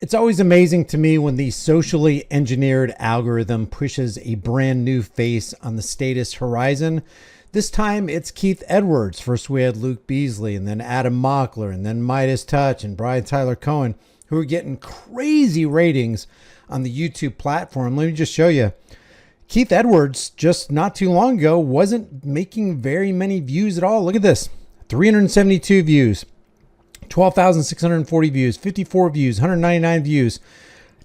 It's always amazing to me when the socially engineered algorithm pushes a brand new face on the status horizon. This time it's Keith Edwards. First we had Luke Beasley, and then Adam Mockler, and then Midas Touch and Brian Tyler Cohen, who are getting crazy ratings on the YouTube platform. Let me just show you. Keith Edwards, just not too long ago, wasn't making very many views at all. Look at this. 372 views. 12,640 views, 54 views, 199 views,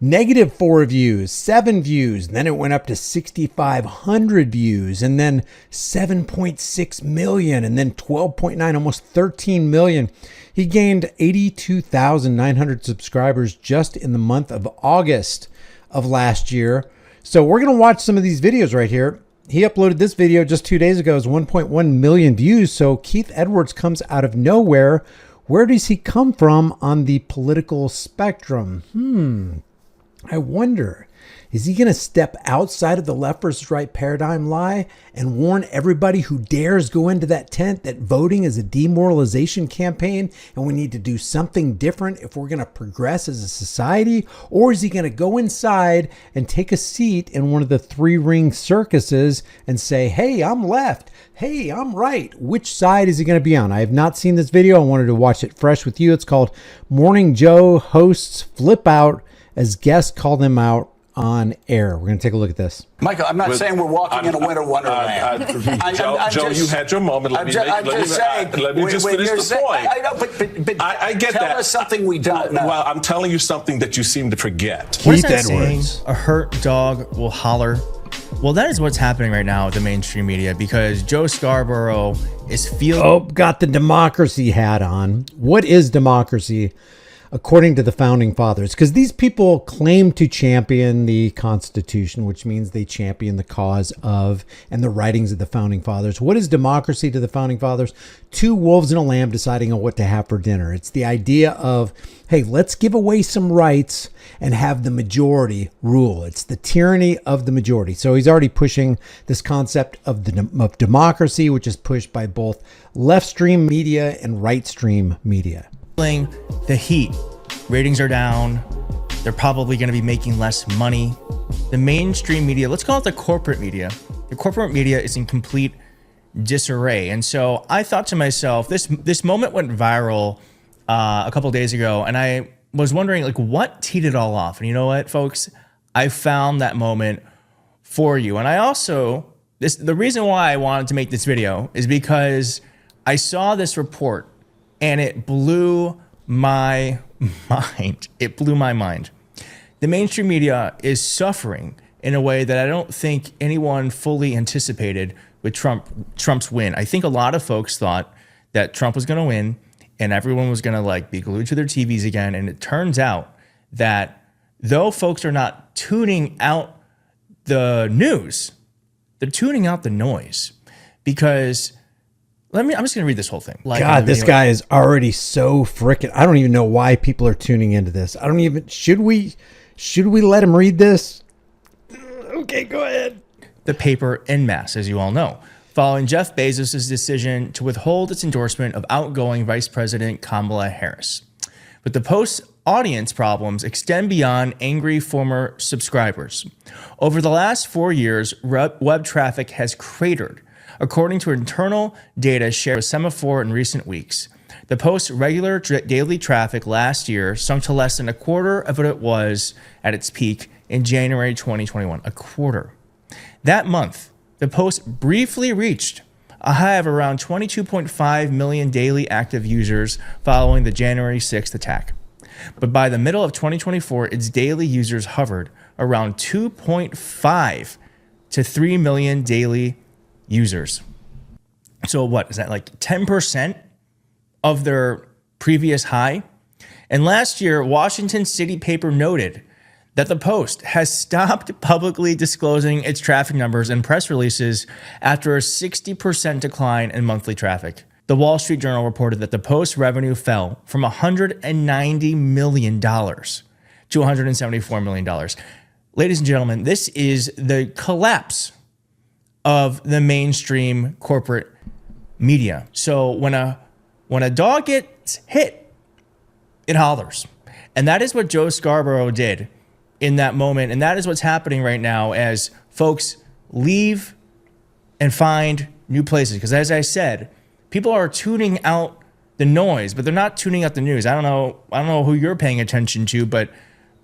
-4 views, 7 views. Then it went up to 6,500 views, and then 7.6 million, and then 12.9, almost 13 million. He gained 82,900 subscribers just in the month of August of last year. So we're going to watch some of these videos right here. He uploaded this video just 2 days ago. It's 1.1 million views. So Keith Edwards comes out of nowhere. Where does he come from on the political spectrum? I wonder, is he going to step outside of the left versus right paradigm lie and warn everybody who dares go into that tent that voting is a demoralization campaign and we need to do something different if we're going to progress as a society? Or is he going to go inside and take a seat in one of the three-ring circuses and say, hey, I'm left. Hey, I'm right. Which side is he going to be on? I have not seen this video. I wanted to watch it fresh with you. It's called Morning Joe Hosts Flip Out as guests call them out on air. We're going to take a look at this. Michael, I'm not saying we're walking in a winter wonderland. Joe, you had your moment. Let me just finish the point. I know, but I get that. Tell us something we don't know. Well, I'm telling you something that you seem to forget. Keith Edwards. A hurt dog will holler. Well, that is what's happening right now with the mainstream media, because Joe Scarborough is feeling... got the democracy hat on. What is democracy according to the founding fathers? Because these people claim to champion the Constitution, which means they champion the cause of and the writings of the founding fathers. What is democracy to the founding fathers? Two wolves and a lamb deciding on what to have for dinner. It's the idea of, hey, let's give away some rights and have the majority rule. It's the tyranny of the majority. So he's already pushing this concept of democracy, which is pushed by both left stream media and right stream media. The heat. Ratings are down. They're probably going to be making less money. The mainstream media, let's call it the corporate media. The corporate media is in complete disarray. And so I thought to myself, this moment went viral a couple days ago, and I was wondering, like, what teed it all off? And you know what, folks? I found that moment for you. And I also, the reason why I wanted to make this video is because I saw this report and it blew my mind. It blew my mind. The mainstream media is suffering in a way that I don't think anyone fully anticipated with Trump's win. I think a lot of folks thought that Trump was going to win and everyone was going to like be glued to their TVs again. And it turns out that though folks are not tuning out the news, they're tuning out the noise, because I'm just going to read this whole thing. God, this guy is already so frickin'. I don't even know why people are tuning into this. I don't even, should we let him read this? Okay, go ahead. The paper en masse, as you all know, following Jeff Bezos' decision to withhold its endorsement of outgoing Vice President Kamala Harris. But the Post's audience problems extend beyond angry former subscribers. Over the last 4 years, web traffic has cratered. According to internal data shared with Semaphore in recent weeks, the Post's regular daily traffic last year sunk to less than a quarter of what it was at its peak in January 2021. A quarter. That month, the Post briefly reached a high of around 22.5 million daily active users following the January 6th attack. But by the middle of 2024, its daily users hovered around 2.5 to 3 million daily users. So what is that, like 10% of their previous high? And last year, Washington City paper noted that the Post has stopped publicly disclosing its traffic numbers and press releases after a 60% decline in monthly traffic. The Wall Street Journal reported that the Post's revenue fell from $190 million to $174 million. Ladies and gentlemen, this is the collapse of the mainstream corporate media. So when a dog gets hit, it hollers. And that is what Joe Scarborough did in that moment. And that is what's happening right now as folks leave and find new places. Because as I said, people are tuning out the noise, but they're not tuning out the news. I don't know who you're paying attention to, but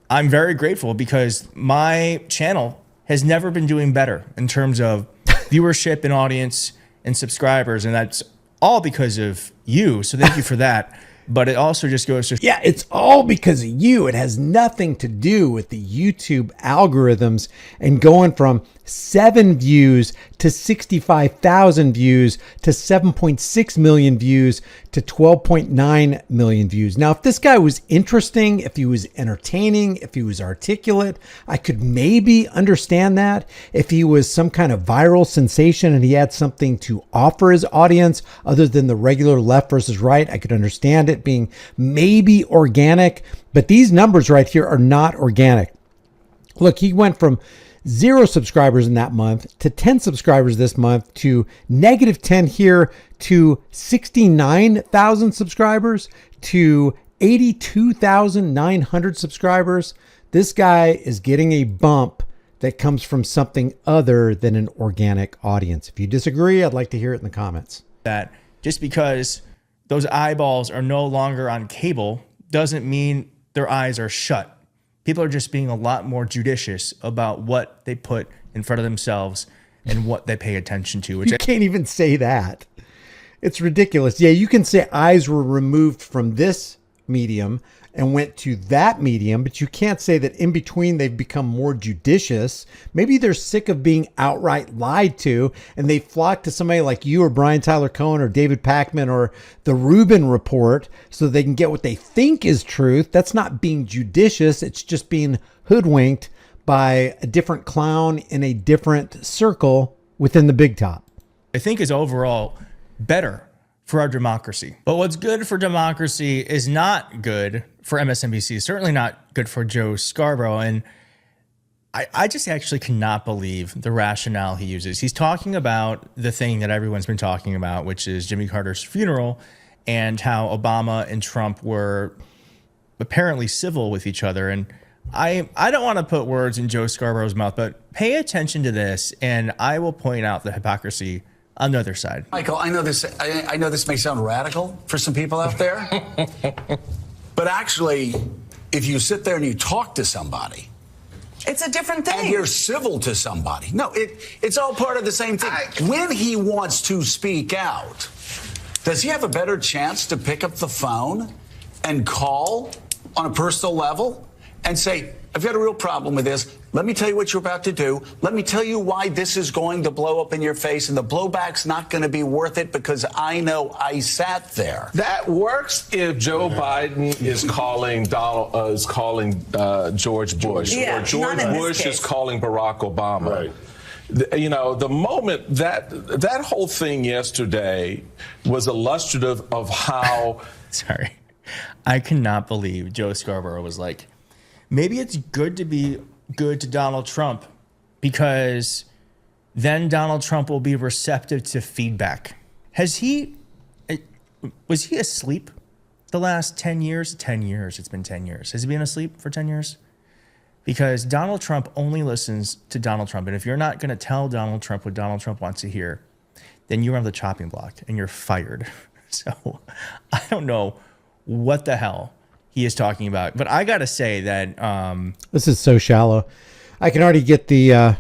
I'm very grateful because my channel has never been doing better in terms of viewership and audience and subscribers. And that's all because of you. So thank you for that. But it also just goes to... Yeah, it's all because of you. It has nothing to do with the YouTube algorithms and going from 7 views to 65,000 views to 7.6 million views to 12.9 million views. Now, if this guy was interesting, if he was entertaining, if he was articulate, I could maybe understand that. If he was some kind of viral sensation and he had something to offer his audience other than the regular left versus right, I could understand it being maybe organic. But these numbers right here are not organic. Look, he went from 0 subscribers in that month to 10 subscribers this month to -10 here to 69,000 subscribers to 82,900 subscribers. This guy is getting a bump that comes from something other than an organic audience. If you disagree, I'd like to hear it in the comments. That just because those eyeballs are no longer on cable doesn't mean their eyes are shut. People are just being a lot more judicious about what they put in front of themselves and what they pay attention to. Which you can't even say that. It's ridiculous. Yeah, you can say eyes were removed from this medium and went to that medium, but you can't say that in between they've become more judicious. Maybe they're sick of being outright lied to and they flock to somebody like you or Brian Tyler Cohen or David Pakman or the Rubin Report so they can get what they think is truth. That's not being judicious. It's just being hoodwinked by a different clown in a different circle within the big top. I think is overall better for our democracy. But what's good for democracy is not good for MSNBC, certainly not good for Joe Scarborough. And I just actually cannot believe the rationale he uses. He's talking about the thing that everyone's been talking about, which is Jimmy Carter's funeral and how Obama and Trump were apparently civil with each other. And I don't want to put words in Joe Scarborough's mouth, but pay attention to this and I will point out the hypocrisy on the other side. Michael, I know this may sound radical for some people out there, but actually, if you sit there and you talk to somebody, it's a different thing. And you're civil to somebody. No, it's all part of the same thing. When he wants to speak out, does he have a better chance to pick up the phone and call on a personal level and say, I've got a real problem with this. Let me tell you what you're about to do. Let me tell you why this is going to blow up in your face, and the blowback's not going to be worth it because I know I sat there. That works if Joe Biden is calling George Bush, or George Bush is calling Barack Obama. Right. You know, the moment that whole thing yesterday was illustrative of how. Sorry, I cannot believe Joe Scarborough was like, maybe it's good to be good to Donald Trump because then Donald Trump will be receptive to feedback. Was he asleep the last 10 years? 10 years. It's been 10 years. Has he been asleep for 10 years? Because Donald Trump only listens to Donald Trump. And if you're not going to tell Donald Trump what Donald Trump wants to hear, then you're on the chopping block and you're fired. So I don't know what the hell he is talking about. But I got to say that... this is so shallow. I can already get the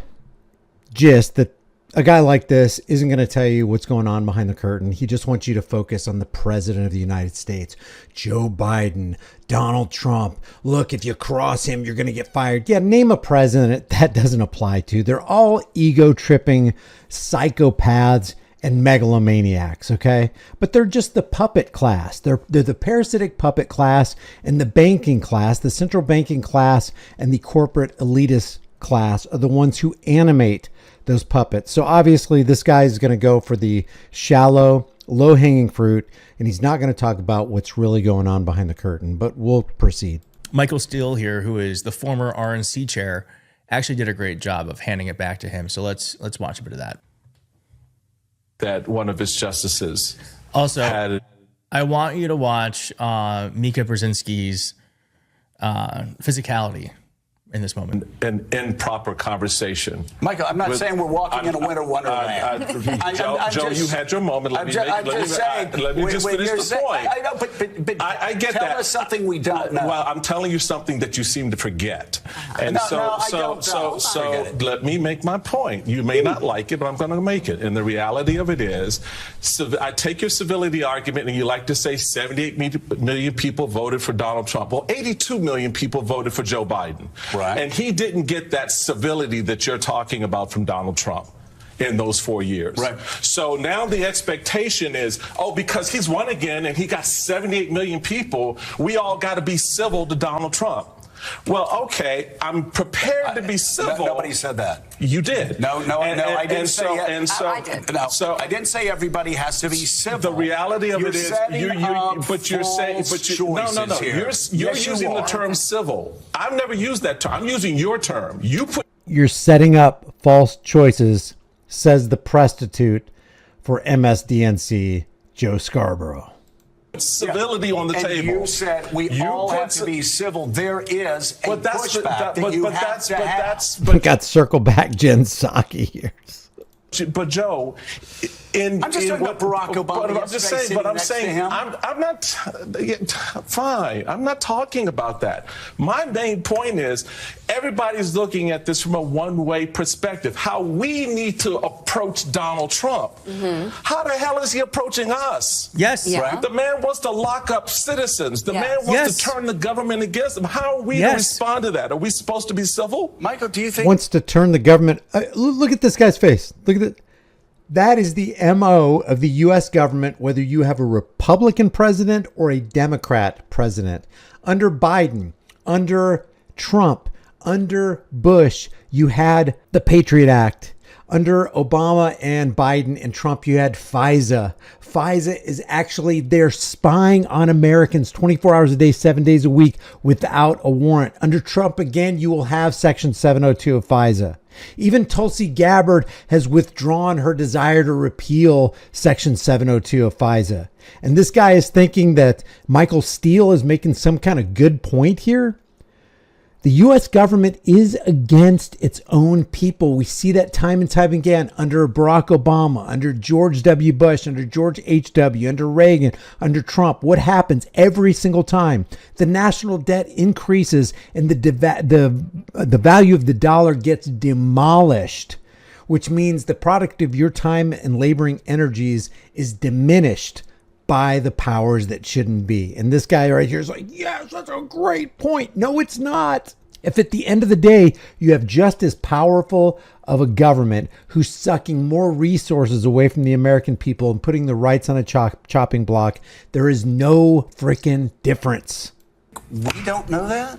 gist that a guy like this isn't going to tell you what's going on behind the curtain. He just wants you to focus on the president of the United States, Joe Biden, Donald Trump. Look, if you cross him, you're going to get fired. Yeah, name a president that doesn't apply to. They're all ego-tripping psychopaths and megalomaniacs, okay? But they're just the puppet class. They're the parasitic puppet class and the banking class, the central banking class and the corporate elitist class are the ones who animate those puppets. So obviously this guy is going to go for the shallow, low-hanging fruit, and he's not going to talk about what's really going on behind the curtain, but we'll proceed. Michael Steele here, who is the former RNC chair, actually did a great job of handing it back to him. So let's watch a bit of that. That one of his justices also had. I want you to watch Mika Brzezinski's physicality in this moment. An improper conversation. Michael, I'm not saying we're walking in a winter wonderland. Joe, you had your moment. Let me just finish the point. I know, but I get tell that. us something we don't know. Well, I'm telling you something that you seem to forget. And so let me make my point. You may not like it, but I'm going to make it. And the reality of it is, I take your civility argument, and you like to say 78 million people voted for Donald Trump. Well, 82 million people voted for Joe Biden. Right. And he didn't get that civility that you're talking about from Donald Trump in those 4 years. Right. So now the expectation is, because he's won again and he got 78 million people, we all got to be civil to Donald Trump. Well, okay, I'm prepared to be civil. Nobody said that. You did. No, I didn't say that. I did. No, so I didn't say everybody has to be civil. The reality of it is, you're saying, you're using the term civil. I've never used that term. I'm using your term. You're setting up false choices, says the prostitute for MSDNC, Joe Scarborough. Civility on the table. You said we all have to be civil. There is a pushback that you have to have. We got circle back Jen Psaki here. But Joe, I'm just talking about Barack Obama. I'm saying, I'm not fine. I'm not talking about that. My main point is, everybody's looking at this from a one-way perspective. How we need to approach Donald Trump. Mm-hmm. How the hell is he approaching us? Yes, yeah. Right? The man wants to lock up citizens. The man wants to turn the government against him. How are we to respond to that? Are we supposed to be civil? Michael, do you think wants to turn the government? Look at this guy's face. Look at it. That is the MO of the U.S. government, whether you have a Republican president or a Democrat president. Under Biden, under Trump, under Bush, you had the Patriot Act. Under Obama and Biden and Trump, you had FISA. FISA is actually, they're spying on Americans 24 hours a day, 7 days a week without a warrant. Under Trump, again, you will have Section 702 of FISA. Even Tulsi Gabbard has withdrawn her desire to repeal Section 702 of FISA. And this guy is thinking that Michael Steele is making some kind of good point here. The U.S. government is against its own people. We see that time and time again under Barack Obama, under George W. Bush, under George H.W., under Reagan, under Trump. What happens every single time? The national debt increases and the value of the dollar gets demolished, which means the product of your time and laboring energies is diminished by the powers that shouldn't be. And this guy right here is like, yes, that's a great point. No, it's not. If at the end of the day, you have just as powerful of a government who's sucking more resources away from the American people and putting the rights on a chopping block, there is no freaking difference. We don't know that?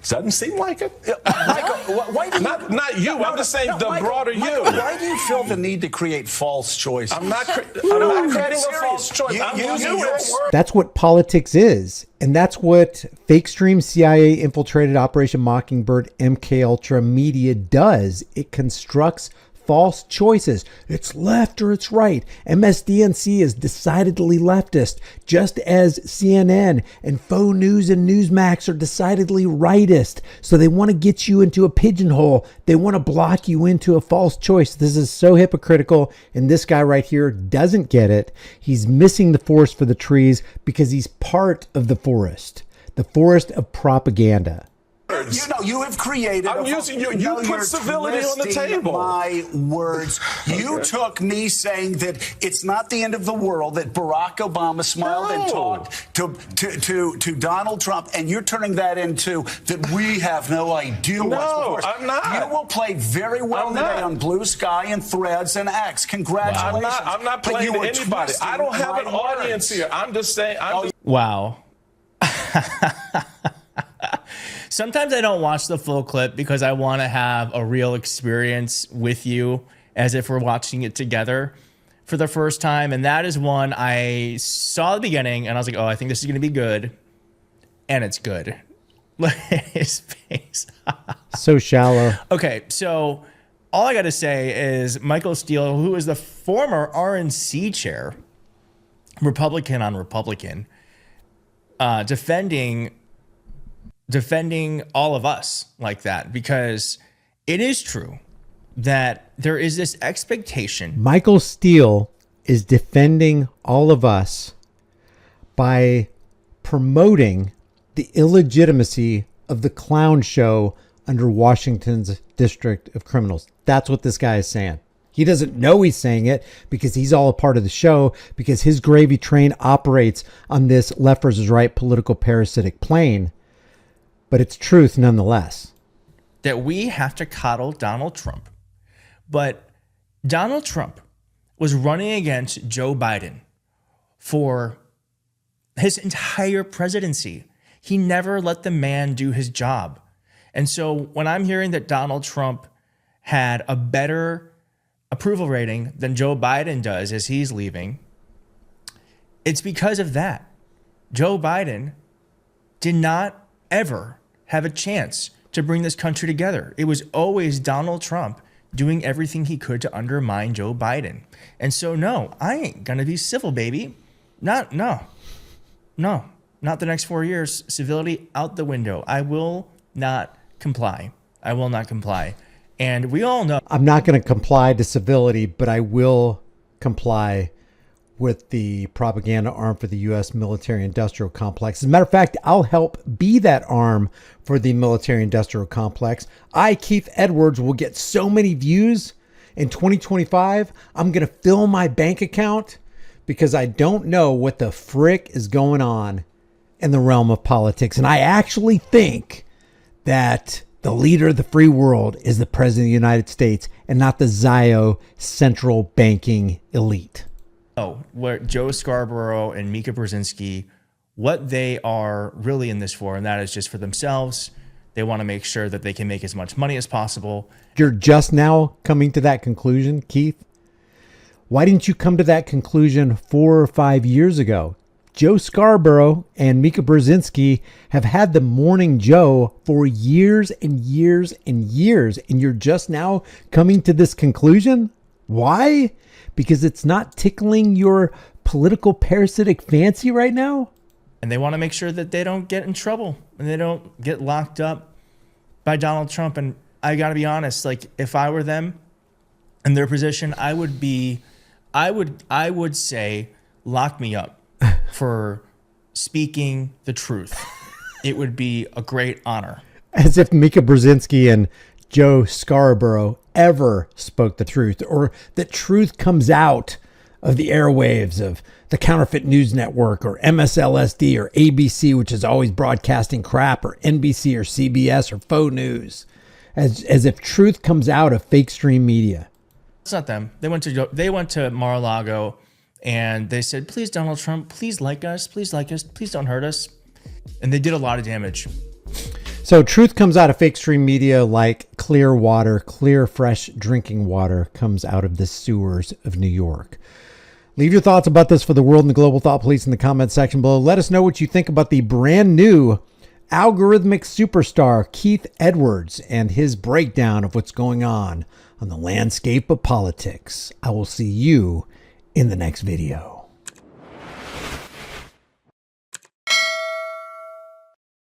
Doesn't seem like it. Michael, why do you, not you. I'm just saying the Michael, broader Michael, you. Why do you feel the need to create false choices? I'm not creating a false choice. I'm using your word. That's what politics is. And that's what fake stream CIA infiltrated Operation Mockingbird MK Ultra media does. It constructs false choices. It's left or it's right. MSDNC is decidedly leftist, just as CNN and Faux News and Newsmax are decidedly rightist. So they want to get you into a pigeonhole. They want to block you into a false choice. This is so hypocritical. And this guy right here doesn't get it. He's missing the forest for the trees because he's part of the forest of propaganda. You know, you have created. I'm using you. You put civility on the table. My words. You took me saying that it's not the end of the world, that Barack Obama smiled and talked to Donald Trump, and you're turning that into that we have no idea what's before us. I'm not. You will play very well today on Blue Sky and Threads and X. Congratulations. I'm not playing to anybody. I don't have an audience here. I'm just saying. Wow. Sometimes I don't watch the full clip because I want to have a real experience with you as if we're watching it together for the first time. And that is one I saw at the beginning and I was like, oh, I think this is going to be good. And it's good. Look at his face. So shallow. Okay, so all I got to say is Michael Steele, who is the former RNC chair, Republican on Republican, defending defending all of us like that, because it is true that there is this expectation. Michael Steele is defending all of us by promoting the illegitimacy of the clown show under Washington's District of Criminals. That's what this guy is saying. He doesn't know he's saying it because he's all a part of the show, because his gravy train operates on this left versus right political parasitic plane. But it's truth nonetheless. That we have to coddle Donald Trump. But Donald Trump was running against Joe Biden for his entire presidency. He never let the man do his job. And so when I'm hearing that Donald Trump had a better approval rating than Joe Biden does as he's leaving, it's because of that. Joe Biden did not ever have a chance to bring this country together. It was always Donald Trump doing everything he could to undermine Joe Biden. And so, no, I ain't gonna be civil, baby. Not the next 4 years. Civility out the window. I will not comply. I will not comply. And we all know. I'm not going to comply to civility, but I will comply with the propaganda arm for the U.S. military-industrial complex. As a matter of fact, I'll help be that arm for the military-industrial complex. I, Keith Edwards, will get so many views in 2025, I'm going to fill my bank account because I don't know what the frick is going on in the realm of politics. And I actually think that the leader of the free world is the president of the United States and not the Zio central banking elite. What Joe Scarborough and Mika Brzezinski, what they are really in this for, and that is just for themselves. They want to make sure that they can make as much money as possible. You're just now coming to that conclusion, Keith? Why didn't you come to that conclusion 4 or 5 years ago? Joe Scarborough and Mika Brzezinski have had the Morning Joe for years and years and years, and you're just now coming to this conclusion? Why? Because it's not tickling your political parasitic fancy right now? And they want to make sure that they don't get in trouble and they don't get locked up by Donald Trump. And I got to be honest, like if I were them in their position, I would say, lock me up for speaking the truth. It would be a great honor. As if Mika Brzezinski and Joe Scarborough ever spoke the truth, or that truth comes out of the airwaves of the Counterfeit News Network or MSLSD or ABC, which is always broadcasting crap, or NBC or CBS or faux news, as if truth comes out of fake stream media. It's not them. They went to Mar-a-Lago and they said, please, Donald Trump, please like us, please don't hurt us. And they did a lot of damage. So truth comes out of fake stream media like clear water, clear, fresh drinking water comes out of the sewers of New York. Leave your thoughts about this for the world and the global thought police in the comment section below. Let us know what you think about the brand new algorithmic superstar Keith Edwards and his breakdown of what's going on the landscape of politics. I will see you in the next video.